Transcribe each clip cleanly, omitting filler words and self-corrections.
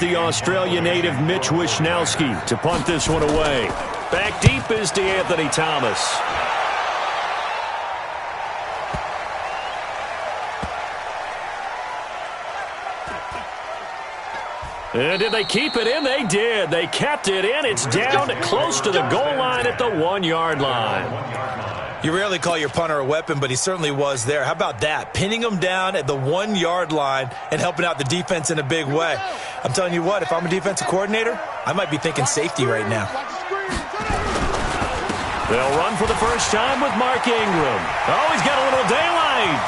The Australia native Mitch Wishnowsky to punt this one away. Back deep is DeAnthony Thomas. And did they keep it in? They did. They kept it in. It's down close to the goal line at the 1-yard line. You rarely call your punter a weapon, but he certainly was there. How about that? Pinning him down at the 1-yard line and helping out the defense in a big way. I'm telling you what, if I'm a defensive coordinator, I might be thinking safety right now. They'll run for the first time with Mark Ingram. Oh, he's got a little daylight.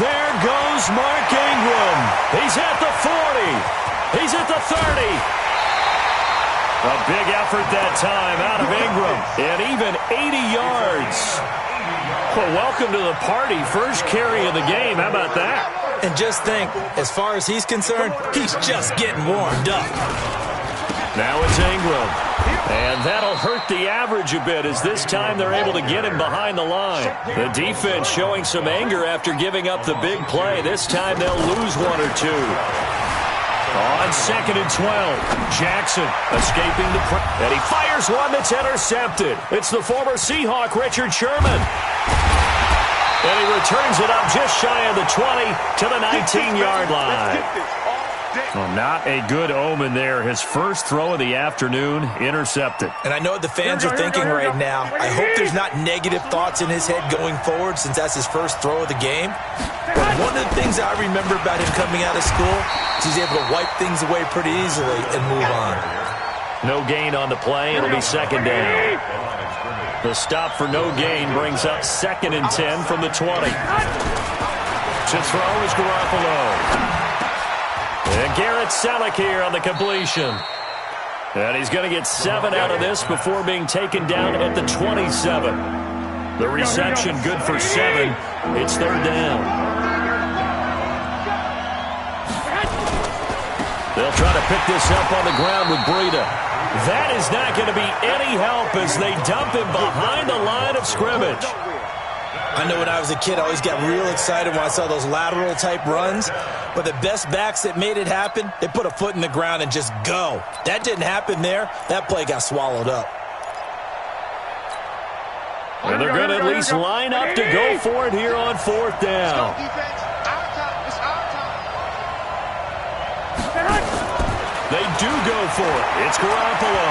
There goes Mark Ingram. He's at the 40. He's at the 30. A big effort that time out of Ingram. And even 80 yards. Well, welcome to the party. First carry of the game. How about that? And just think, as far as he's concerned, he's just getting warmed up. Now it's Ingram. And that'll hurt the average a bit as this time they're able to get him behind the line. The defense showing some anger after giving up the big play. This time they'll lose one or two. On 2nd and 12, Jackson escaping the pressure. And he fires one that's intercepted. It's the former Seahawk, Richard Sherman. And he returns it up just shy of the 20 to the 19-yard line. Well, not a good omen there. His first throw of the afternoon intercepted. And I know what the fans are thinking right now. I hope there's not negative thoughts in his head going forward since that's his first throw of the game. But one of the things I remember about him coming out of school is he's able to wipe things away pretty easily and move on. No gain on the play. It'll be second down. The stop for no gain brings up 2nd and 10 from the 20. To throw is Garoppolo. And Garrett Selleck here on the completion. And he's going to get 7 out of this before being taken down at the 27. The reception good for 7. It's 3rd down. They'll try to pick this up on the ground with Breida. That is not going to be any help as they dump him behind the line of scrimmage. I know when I was a kid, I always got real excited when I saw those lateral-type runs. But the best backs that made it happen, they put a foot in the ground and just go. That didn't happen there. That play got swallowed up. And they're going to at least line up to go for it here on 4th down. They do go for it. It's Garoppolo.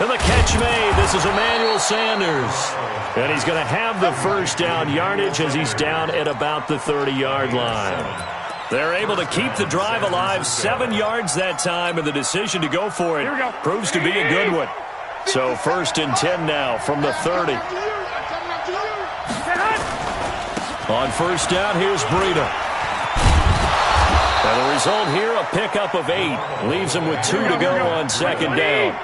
And the catch made. This is Emmanuel Sanders. And he's going to have the first down yardage as he's down at about the 30-yard line. They're able to keep the drive alive, 7 yards that time, and the decision to go for it proves to be a good one. So 1st and 10 now from the 30. On 1st down, here's Breida. And the result here, a pickup of 8. Leaves him with 2 to go on 2nd down.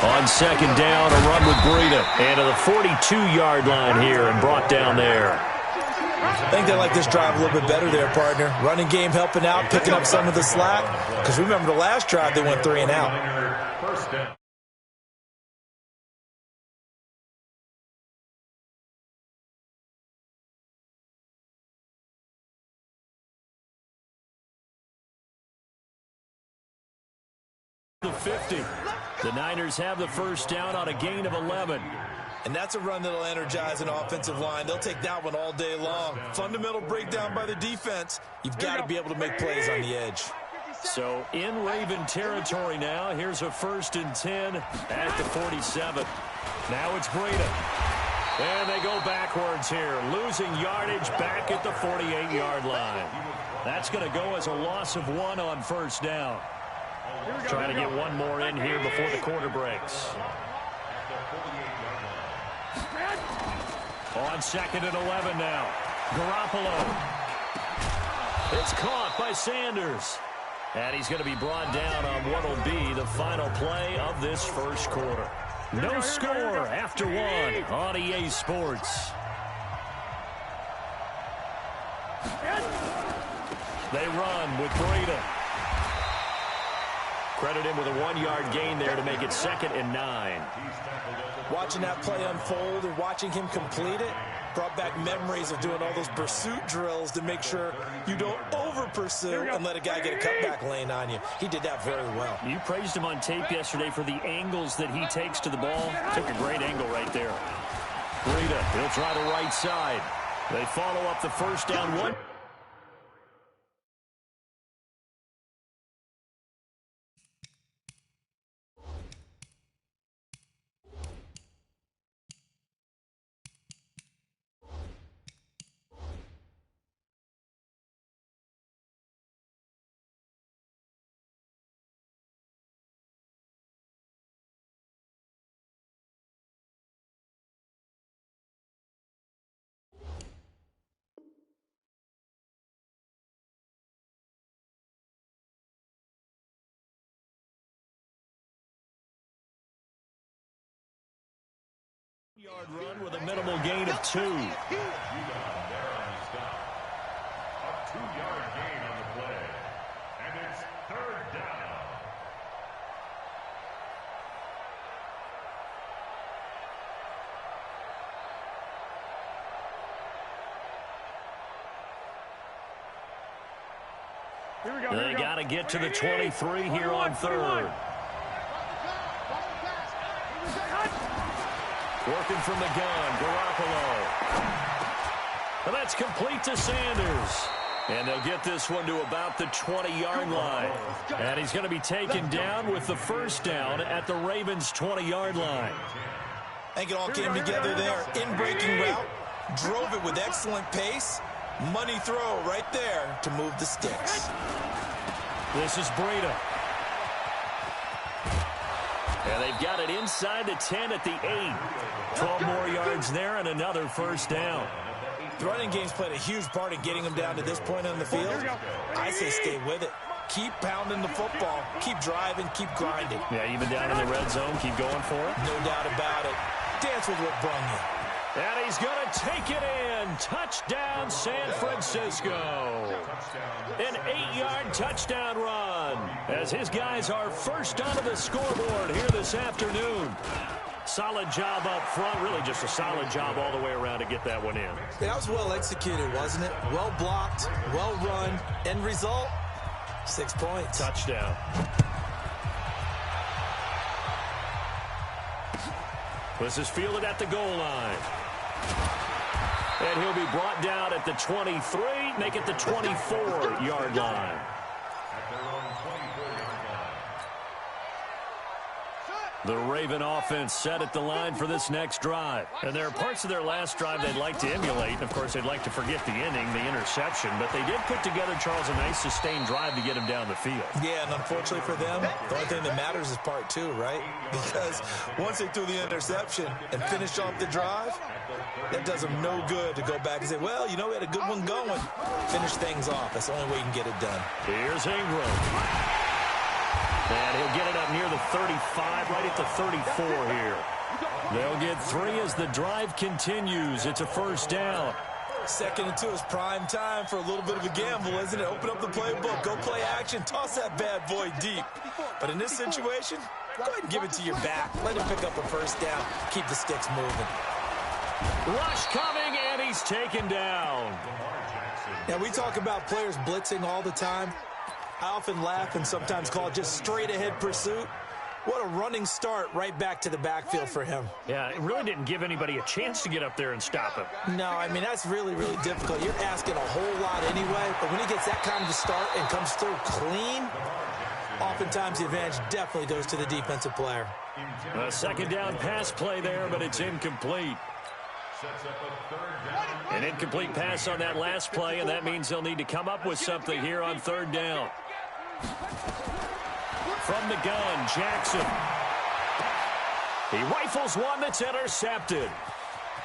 On 2nd down, a run with Breida. And to the 42-yard line here and brought down there. I think they like this drive a little bit better there, partner. Running game helping out, picking up some of the slack. Because remember the last drive, they went 3 and out. The 50. The Niners have the first down on a gain of 11. And that's a run that'll energize an offensive line. They'll take that one all day long. Fundamental breakdown by the defense. You've got to be able to make plays on the edge. So in Raven territory now. Here's a 1st and 10 at the 47. Now it's Breida. And they go backwards here. Losing yardage back at the 48-yard line. That's going to go as a loss of 1 on 1st down. Trying to get one more in here before the quarter breaks. On 2nd and 11 now. Garoppolo. It's caught by Sanders. And he's going to be brought down on what will be the final play of this first quarter. No score after 1 on EA Sports. They run with Breida. Credit him with a 1-yard gain there to make it 2nd and 9. Watching that play unfold and watching him complete it, Brought back memories of doing all those pursuit drills to make sure you don't over-pursue and let a guy get a cutback lane on you. He did that very well. You praised him on tape yesterday for the angles that he takes to the ball. Took a great angle right there. Breida, he'll try the right side. They follow up the first down one. Yard run with a minimal gain of 2. A 2-yard gain on the play. And it's 3rd down. They got to get to the 23 here on 3rd. Working from the gun, Garoppolo. And that's complete to Sanders. And they'll get this one to about the 20-yard line. And he's going to be taken down with the first down at the Ravens' 20-yard line. I think it all came together there. In-breaking route, drove it with excellent pace. Money throw right there to move the sticks. This is Breida. And they've got it inside the 10 at the 8. 12 more yards there and another first down. The running game's played a huge part in getting them down to this point on the field. I say stay with it. Keep pounding the football. Keep driving. Keep grinding. Yeah, even down in the red zone, keep going for it. No doubt about it. Dance with what brung you. And he's going to take it in. Touchdown, San Francisco. An 8-yard touchdown run as his guys are first onto the scoreboard here this afternoon. Solid job up front. Really just a solid job all the way around to get that one in. That was well executed, wasn't it? Well blocked, well run. End result, 6 points. Touchdown. This is fielded at the goal line. And he'll be brought down at the 23, make it the 24-yard line. The Raven offense set at the line for this next drive. And there are parts of their last drive they'd like to emulate. And, of course, they'd like to forget the inning, the interception. But they did put together, Charles, a nice sustained drive to get him down the field. Yeah, and unfortunately for them, the only thing that matters is part 2, right? Because once they threw the interception and finished off the drive, that does them no good to go back and say, well, you know, we had a good one going. Finish things off. That's the only way you can get it done. Here's Ingram. And he'll get it up near the 35, right at the 34 here. They'll get 3 as the drive continues. It's a first down. 2nd and 2 is prime time for a little bit of a gamble, isn't it? Open up the playbook, go play action, toss that bad boy deep. But in this situation, go ahead and give it to your back. Let him pick up a first down. Keep the sticks moving. Rush coming, and he's taken down. Now, we talk about players blitzing all the time. I often laugh and sometimes call it just straight-ahead pursuit. What a running start right back to the backfield for him. Yeah, it really didn't give anybody a chance to get up there and stop him. No, I mean, that's really, really difficult. You're asking a whole lot anyway, but when he gets that kind of a start and comes through clean, oftentimes the advantage definitely goes to the defensive player. A second down pass play there, but it's incomplete. An incomplete pass on that last play, and that means they'll need to come up with something here on 3rd down. From the gun, Jackson. He rifles one that's intercepted.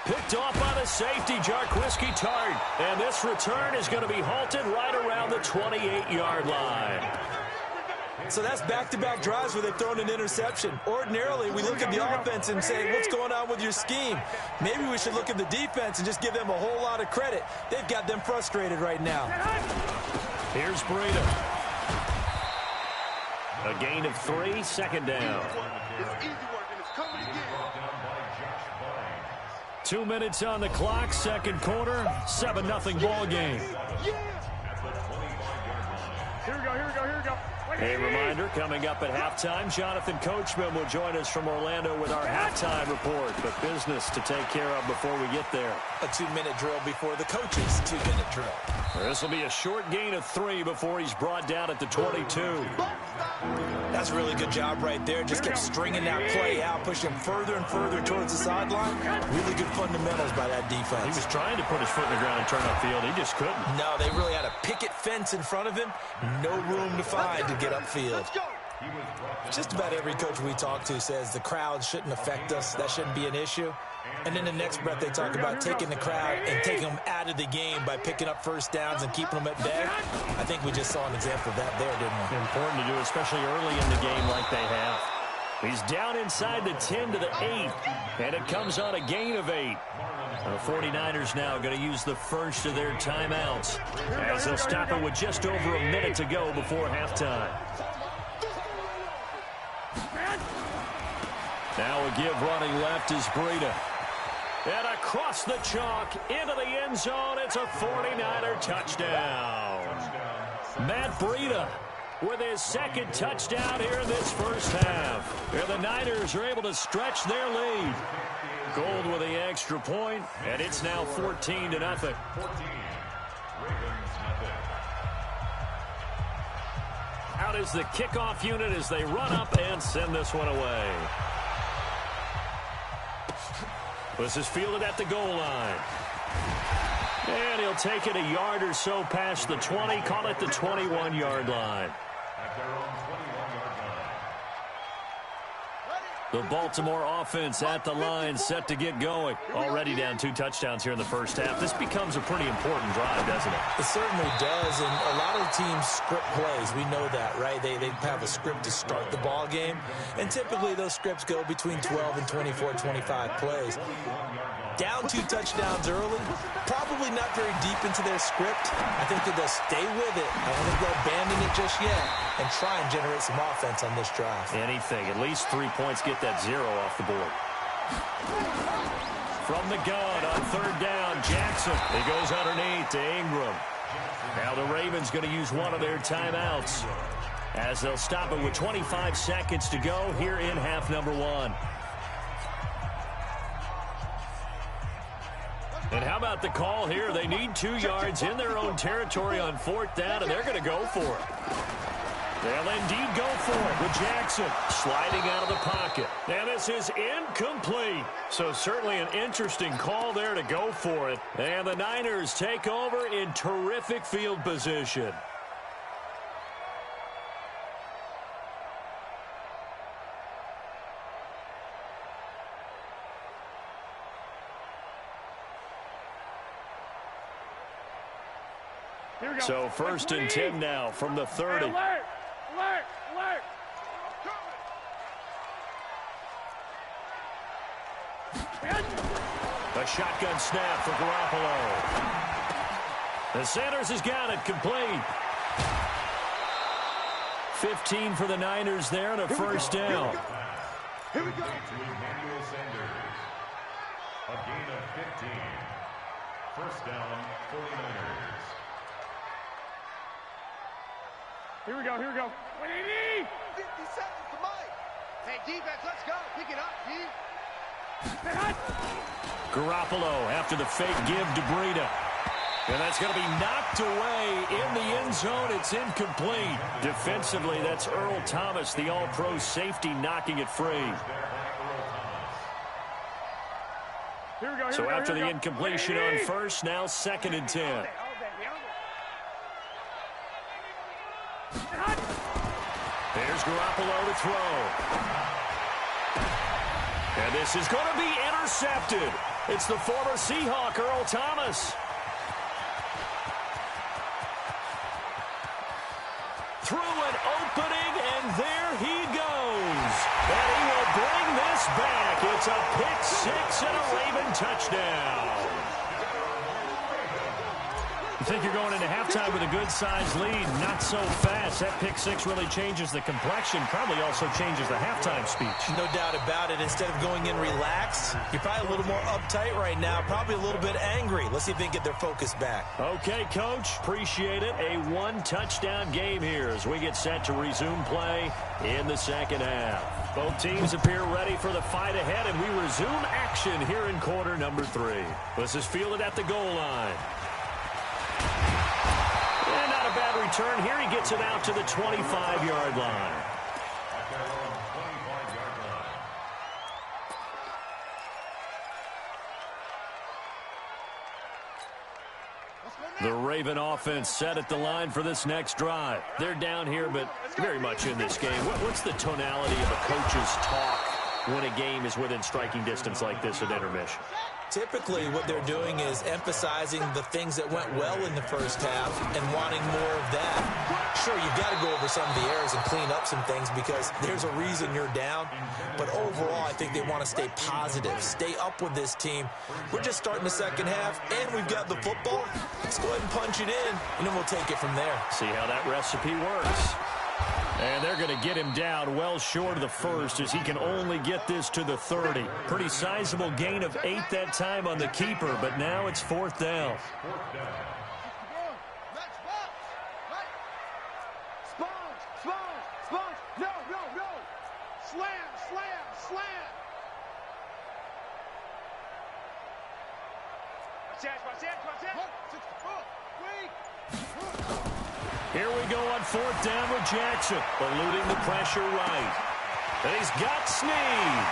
Picked off by the safety, Jarquiski Tart. And this return is going to be halted right around the 28-yard line. So that's back-to-back drives where they've thrown an interception. Ordinarily, we look at the offense and say, what's going on with your scheme? Maybe we should look at the defense and just give them a whole lot of credit. They've got them frustrated right now. Here's Breida. A gain of 3, 2nd down. 2 minutes on the clock, second quarter, 7-0 ball game. Here we go. A reminder, coming up at halftime, Jonathan Coachman will join us from Orlando with our halftime report. But business to take care of before we get there. A 2-minute drill before the coach's 2-minute drill. This will be a short gain of 3 before he's brought down at the 22. That's a really good job right there. Just kept stringing that play out, pushing further and further towards the sideline. Really good fundamentals by that defense. He was trying to put his foot in the ground and turn upfield. He just couldn't. No, they really had a picket fence in front of him. No room to find to get upfield. Just about every coach we talk to says the crowd shouldn't affect us. That shouldn't be an issue. And in the next breath, they talk about taking the crowd and taking them out of the game by picking up first downs and keeping them at bay. I think we just saw an example of that there, didn't we? Important to do, especially early in the game like they have. He's down inside the 10 to the 8, and it comes on a gain of 8. The 49ers now going to use the first of their timeouts as they'll stop it with just over a minute to go before halftime. Now a give running left is Breida. And across the chalk into the end zone, it's a 49er touchdown. Matt Breida with his second touchdown here in this first half. And the Niners are able to stretch their lead. Gold with the extra point, and it's now 14-0. Out is the kickoff unit as they run up and send this one away. This is fielded at the goal line. And he'll take it a yard or so past the 20, call it the 21-yard line. The Baltimore offense at the line, set to get going. Already down 2 touchdowns here in the first half. This becomes a pretty important drive, doesn't it? It certainly does, and a lot of teams script plays. We know that, right? They have a script to start the ball game, and typically those scripts go between 12 and 24, 25 plays. Down 2 touchdowns early, probably not very deep into their script. I think that they'll stay with it. I don't think they'll abandon it just yet and try and generate some offense on this drive. Anything, at least 3 points, get that 0 off the board. From the gun on third down, Jackson. He goes underneath to Ingram. Now the Ravens going to use one of their timeouts as they'll stop it with 25 seconds to go here in half number 1. And how about the call here? They need 2 yards in their own territory on 4th down, and they're going to go for it. They'll indeed go for it with Jackson sliding out of the pocket. And this is incomplete. So certainly an interesting call there to go for it. And the Niners take over in terrific field position. So 1st and 10 now from the 30. Alert! A shotgun snap for Garoppolo. The Sanders has got it complete. 15 for the Niners there and a first down. Here we go. Emmanuel Sanders. A gain of 15. First down, 49ers. Here we go. What do you need? 50 seconds to Mike. Hey, defense, let's go. Pick it up, D. Garoppolo after the fake give to Breida. And that's going to be knocked away in the end zone. It's incomplete. Defensively, that's Earl Thomas, the all-pro safety, knocking it free. So after the incompletion on first, now 2nd and 10. There's Garoppolo to throw. And this is going to be intercepted. It's the former Seahawk, Earl Thomas. Through an opening, and there he goes. And he will bring this back. It's a pick 6 and a Raven touchdown. I think you're going into halftime with a good-sized lead. Not so fast. That pick six really changes the complexion. Probably also changes the halftime speech. No doubt about it. Instead of going in relaxed, you're probably a little more uptight right now. Probably a little bit angry. Let's see if they can get their focus back. Okay, Coach. Appreciate it. A one-touchdown game here as we get set to resume play in the second half. Both teams appear ready for the fight ahead, and we resume action here in quarter number 3. This is fielded at the goal line. And not a bad return here. He gets it out to the 25-yard line. The Raven offense set at the line for this next drive. They're down here, but very much in this game. What's the tonality of a coach's talk when a game is within striking distance like this at intermission? Typically, what they're doing is emphasizing the things that went well in the first half and wanting more of that. Sure, you've got to go over some of the errors and clean up some things because there's a reason you're down. But overall, I think they want to stay positive, stay up with this team. We're just starting the second half, and we've got the football. Let's go ahead and punch it in, and then we'll take it from there. See how that recipe works. And they're going to get him down well short of the first as he can only get this to the 30. Pretty sizable gain of 8 that time on the keeper, but now it's 4th down. Here we go on 4th down with Jackson, eluding the pressure right. And he's got Snead.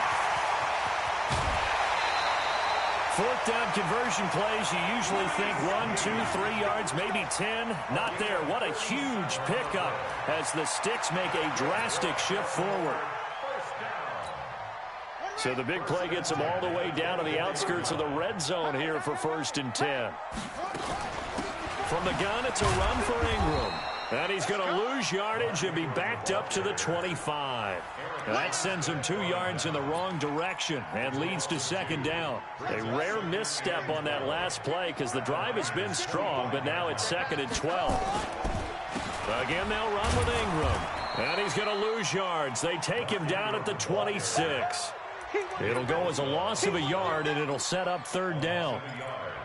4th down conversion plays, you usually think 1, 2, 3 yards, maybe 10. Not there. What a huge pickup as the Sticks make a drastic shift forward. So the big play gets them all the way down to the outskirts of the red zone here for 1st and 10. From the gun, it's a run for Ingram. And he's going to lose yardage and be backed up to the 25. And that sends him 2 yards in the wrong direction and leads to 2nd down. A rare misstep on that last play because the drive has been strong, but now it's 2nd and 12. Again, they'll run with Ingram. And he's going to lose yards. They take him down at the 26. It'll go as a loss of a yard, and it'll set up 3rd down.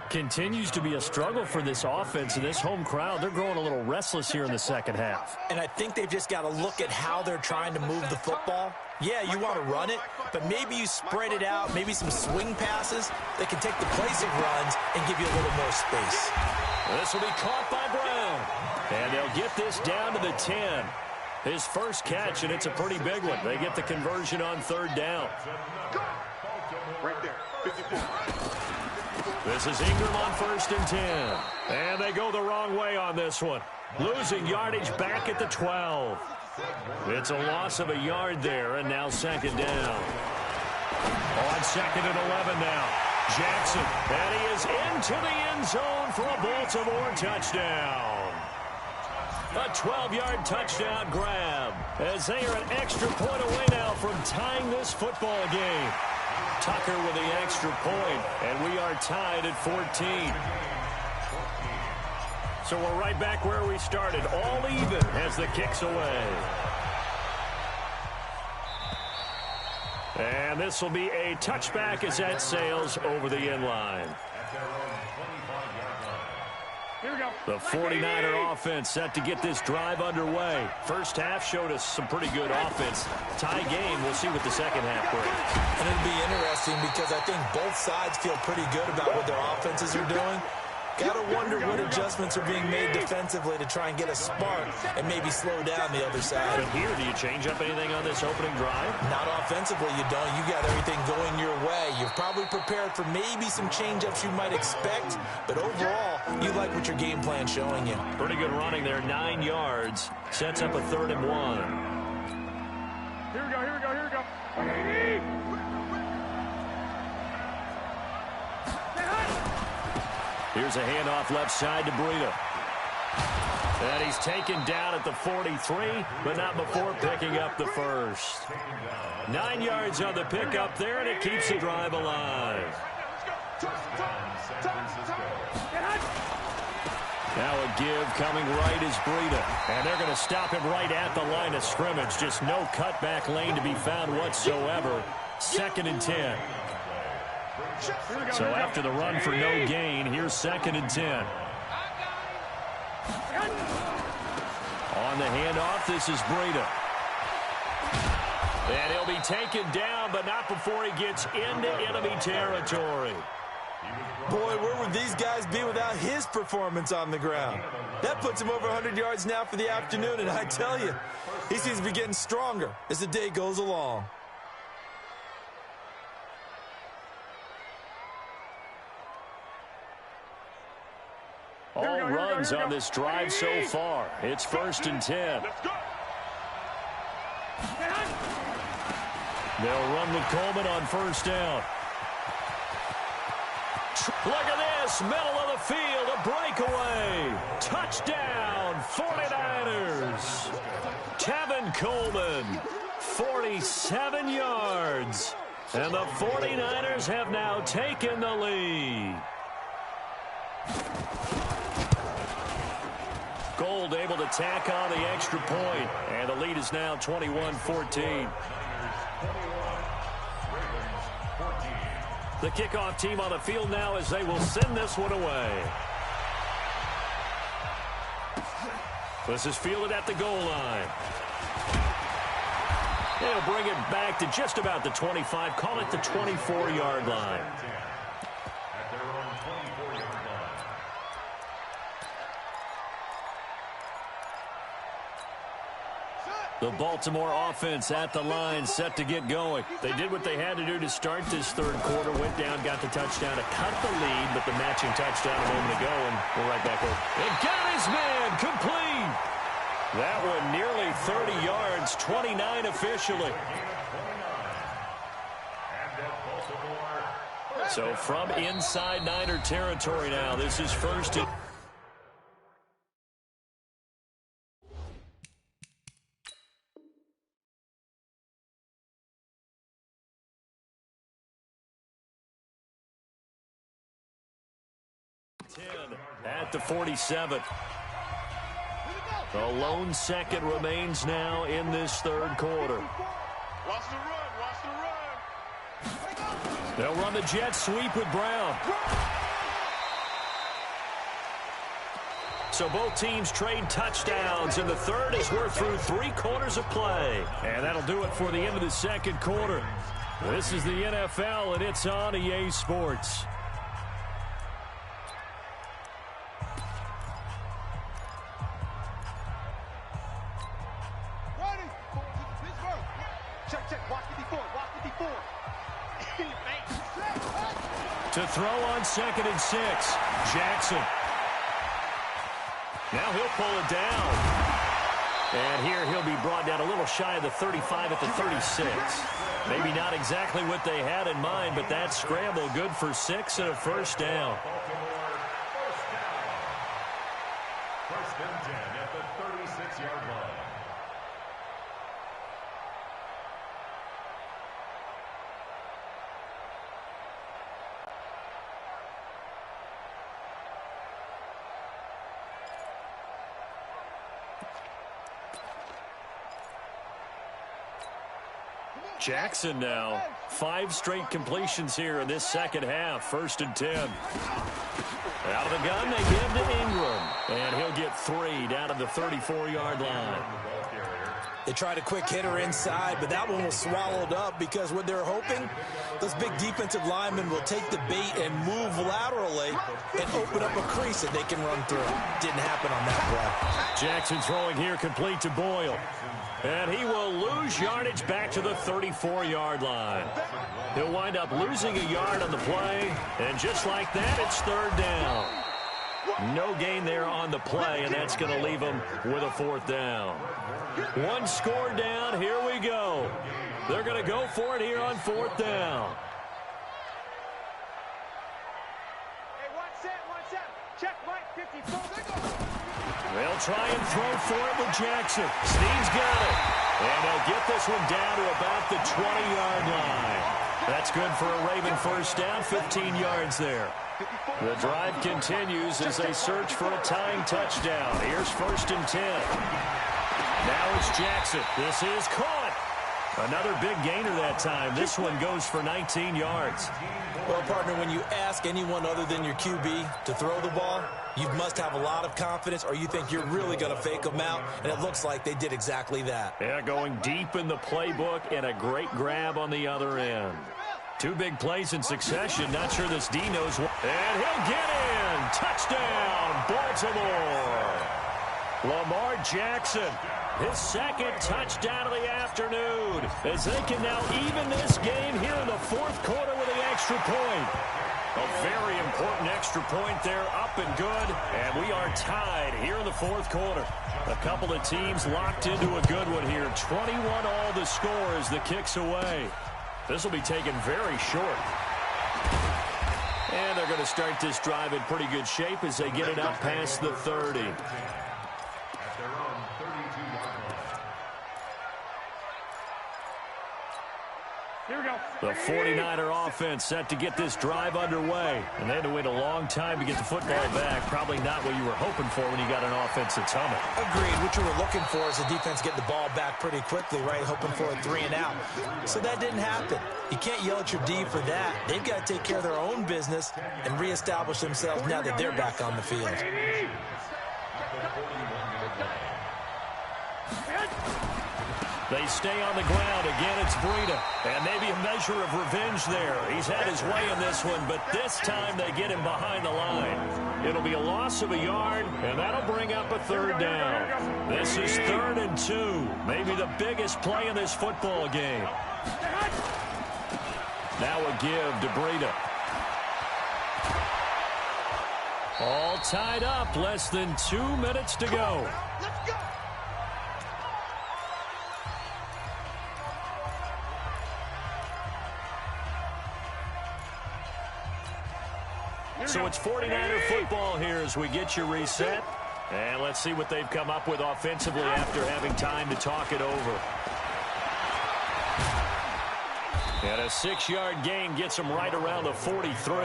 Continues to be a struggle for this offense and this home crowd. They're growing a little restless here in the second half. And I think they've just got to look at how they're trying to move the football. Yeah, you want to run it, but maybe you spread it out, maybe some swing passes that can take the place of runs and give you a little more space. This will be caught by Brown. And they'll get this down to the 10. His first catch, and it's a pretty big one. They get the conversion on 3rd down. Right there. 54. This is Ingram on 1st and 10. And they go the wrong way on this one. Losing yardage back at the 12. It's a loss of a yard there, and now 2nd down. On 2nd and 11 now. Jackson, and he is into the end zone for a Baltimore touchdown. A 12-yard touchdown grab as they are an extra point away now from tying this football game. Tucker with the extra point, and we are tied at 14. So we're right back where we started, all even as the kick's away. And this will be a touchback as that sails over the end line. Here we go. The 49er offense set to get this drive underway. First half showed us some pretty good offense. Tie game, we'll see what the second half brings. And it'll be interesting because I think both sides feel pretty good about what their offenses are doing. Got to wonder what adjustments are being made defensively to try and get a spark and maybe slow down the other side. But here, do you change up anything on this opening drive? Not offensively, you don't. You got everything going your way. You're probably prepared for maybe some change-ups you might expect, but overall, you like what your game plan's showing you. Pretty good running there, 9 yards. Sets up a 3rd and 1. Here we go, here we go, here we go. Here's a handoff left side to Breida. And he's taken down at the 43, but not before picking up the first. 9 yards on the pickup there, and it keeps the drive alive. Now a give coming right is Breida. And they're going to stop him right at the line of scrimmage. Just no cutback lane to be found whatsoever. 2nd and 10. So after the run for no gain, here's 2nd and 10. On the handoff, this is Breida. And he'll be taken down, but not before he gets into enemy territory. Boy, where would these guys be without his performance on the ground? That puts him over 100 yards now for the afternoon, and I tell you, he seems to be getting stronger as the day goes along. All runs on this drive so far. It's 1st and 10. They'll run with Coleman on 1st down. Look at this, middle of the field, a breakaway. Touchdown, 49ers. Tevin Coleman, 47 yards. And the 49ers have now taken the lead. Gold able to tack on the extra point, and the lead is now 21-14. The kickoff team on the field now as they will send this one away. This is fielded at the goal line. They'll bring it back to just about the 25, call it the 24-yard line. The Baltimore offense at the line, set to get going. They did what they had to do to start this 3rd quarter. Went down, got the touchdown to cut the lead, but the matching touchdown a moment ago, and we're right back over. And got his man complete. That one nearly 30 yards, 29 officially. So from inside Niner territory now, this is 1st and... at the 47. The lone second remains now in this 3rd quarter. Watch the run, watch the run. They'll run the jet sweep with Brown. So both teams trade touchdowns, and the 3rd as we're through 3 quarters of play. And that'll do it for the end of the 2nd quarter. This is the NFL, and it's on EA Sports. To throw on 2nd and 6. Jackson. Now he'll pull it down. And here he'll be brought down a little shy of the 35 at the 36. Maybe not exactly what they had in mind, but that scramble good for 6 and a 1st down. 1st and 10 at the 36-yard line. Jackson now. 5 straight completions here in this 2nd half. 1st and 10. Out of the gun, they give to Ingram. And he'll get 3 down to the 34-yard line. They tried a quick hitter inside, but that one was swallowed up because what they're hoping, those big defensive linemen will take the bait and move laterally and open up a crease that they can run through. Didn't happen on that play. Jackson throwing here complete to Boyle. And he will lose yardage back to the 34-yard line. He'll wind up losing a yard on the play. And just like that, it's 3rd down. No gain there on the play, and that's going to leave him with a 4th down. 1 score down. Here we go. They're going to go for it here on 4th down. Hey, 1 set. Check Mike 54. They'll try and throw for it with Jackson. Snead's got it. And they'll get this one down to about the 20-yard line. That's good for a Raven 1st down, 15 yards there. The drive continues as they search for a tying touchdown. Here's 1st and 10. Now it's Jackson. This is caught. Another big gainer that time. This one goes for 19 yards. Well, partner, when you ask anyone other than your QB to throw the ball, you must have a lot of confidence, or you think you're really going to fake them out, and it looks like they did exactly that. Yeah, going deep in the playbook and a great grab on the other end. 2 big plays in succession. Not sure this D knows what. And he'll get in. Touchdown, Baltimore. Lamar Jackson, his 2nd touchdown of the afternoon, as they can now even this game here in the 4th quarter with the extra point. A very important extra point there, up and good, and we are tied here in the 4th quarter. A couple of teams locked into a good one here. 21 all the score as the kick's away. This will be taken very short. And they're going to start this drive in pretty good shape as they get it up past the 30. Here we go. The 49er offense set to get this drive underway. And they had to wait a long time to get the football back. Probably not what you were hoping for when you got an offense that's humming. Agreed. What you were looking for is the defense getting the ball back pretty quickly, right? Hoping for a 3 and out. So that didn't happen. You can't yell at your D for that. They've got to take care of their own business and reestablish themselves now that they're back on the field. They stay on the ground. Again, it's Breida. And maybe a measure of revenge there. He's had his way in this one, but this time they get him behind the line. It'll be a loss of a yard, and that'll bring up a 3rd down. This is 3rd and 2. Maybe the biggest play in this football game. Now a give to Breida. All tied up. Less than 2 minutes to go. Let's go. So it's 49er football here as we get you reset. And let's see what they've come up with offensively after having time to talk it over. And a 6-yard gain gets them right around the 43.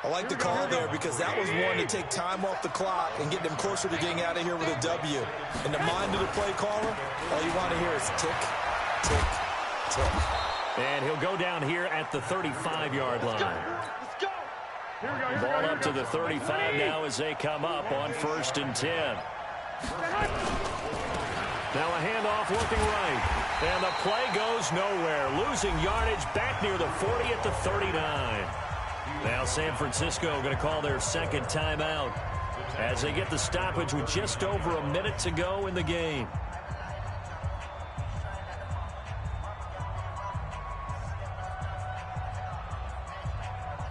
I like the call there because that was one to take time off the clock and get them closer to getting out of here with a W. In the mind of the play caller, all you want to hear is tick, tick, tick. And he'll go down here at the 35-yard line. Ball up to the 35 now as they come up on 1st and 10. Now a handoff looking right. And the play goes nowhere. Losing yardage back near the 40 at the 39. Now San Francisco going to call their 2nd timeout as they get the stoppage with just over a minute to go in the game.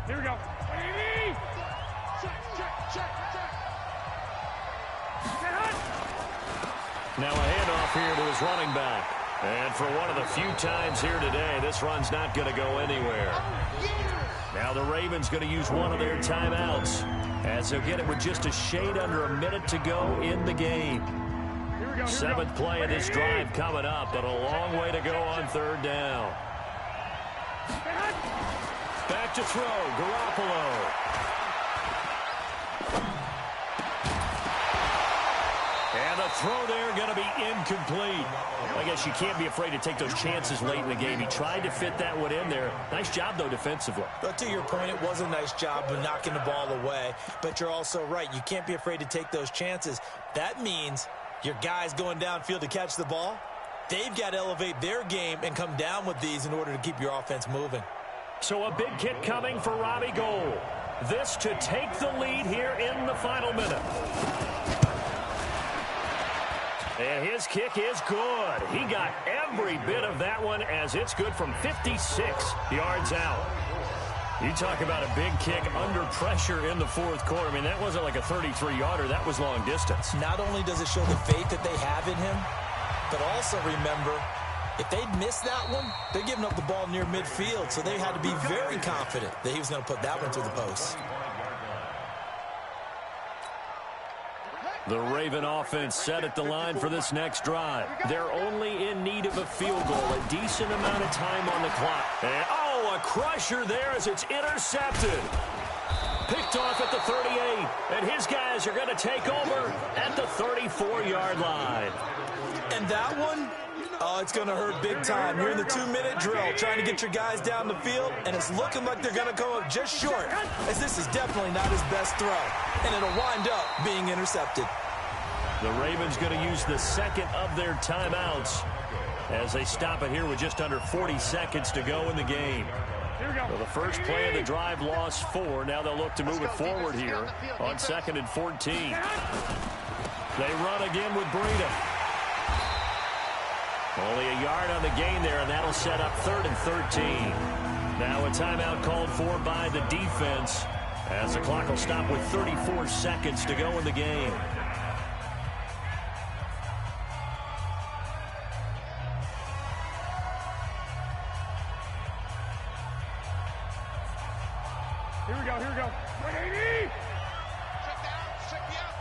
Here we go. Now a handoff here to his running back. And for one of the few times here today, this run's not going to go anywhere. Now the Ravens going to use one of their timeouts as they'll get it with just a shade under a minute to go in the game. 7th play of this drive coming up, but a long way to go on 3rd down. Back to throw, Garoppolo. And the throw there going to be incomplete. I guess you can't be afraid to take those chances late in the game. He tried to fit that one in there. Nice job, though, defensively. But to your point, it was a nice job of knocking the ball away. But you're also right. You can't be afraid to take those chances. That means your guys going downfield to catch the ball, they've got to elevate their game and come down with these in order to keep your offense moving. So a big kick coming for Robbie Gould. This to take the lead here in the final minute. And his kick is good. He got every bit of that one as it's good from 56 yards out. You talk about a big kick under pressure in the 4th quarter. I mean, that wasn't like a 33-yarder. That was long distance. Not only does it show the faith that they have in him, but also remember, if they'd missed that one, they're giving up the ball near midfield, so they had to be very confident that he was going to put that one through the post. The Raven offense set at the line for this next drive. They're only in need of a field goal, a decent amount of time on the clock. And, oh, a a crusher there as it's intercepted. Picked off at the 38, and his guys are going to take over at the 34-yard line. And that one, oh, it's going to hurt big time. You're in the 2-minute drill trying to get your guys down the field, and it's looking like they're going to go up just short, as this is definitely not his best throw, and it'll wind up being intercepted. The Ravens going to use the second of their timeouts as they stop it here with just under 40 seconds to go in the game. So the first play of the drive lost 4. Now they'll look to move it forward here on 2nd and 14. They run again with Breida. Only a yard on the gain there, and that'll set up 3rd and 13. Now a timeout called for by the defense as the clock will stop with 34 seconds to go in the game. Here we go, here we go. 180! Check me out.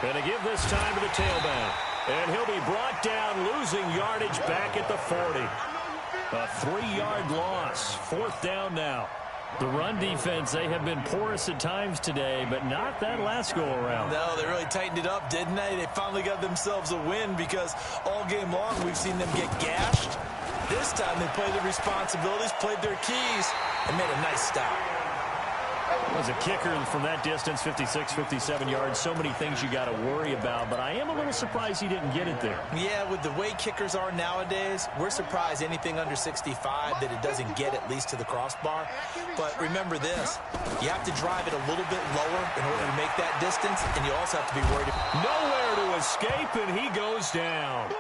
Going to give this time to the tailback. And he'll be brought down, losing yardage back at the 40. A 3-yard loss. 4th down now. The run defense, they have been porous at times today, but not that last go-around. No, they really tightened it up, didn't they? They finally got themselves a win because all game long we've seen them get gashed. This time they played their responsibilities, played their keys, and made a nice stop. As a kicker from that distance, 56, 57 yards, so many things you got to worry about, but I am a little surprised he didn't get it there. Yeah, with the way kickers are nowadays, we're surprised anything under 65 that it doesn't get at least to the crossbar. But remember this, you have to drive it a little bit lower in order to make that distance, and you also have to be worried. Nowhere to escape, and he goes down.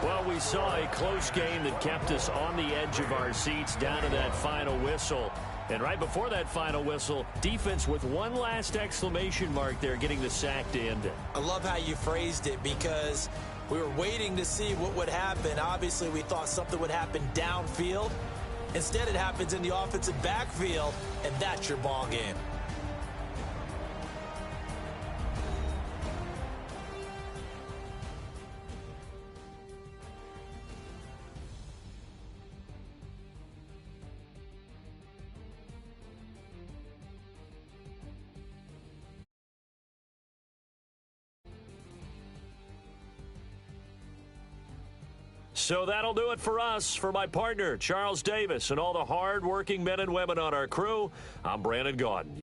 Well, we saw a close game that kept us on the edge of our seats down to that final whistle. And right before that final whistle, defense with one last exclamation mark there, getting the sack to end it. I love how you phrased it because we were waiting to see what would happen. Obviously, we thought something would happen downfield. Instead, it happens in the offensive backfield, and that's your ball game. So that'll do it for us. For my partner, Charles Davis, and all the hard-working men and women on our crew, I'm Brandon Gaudin.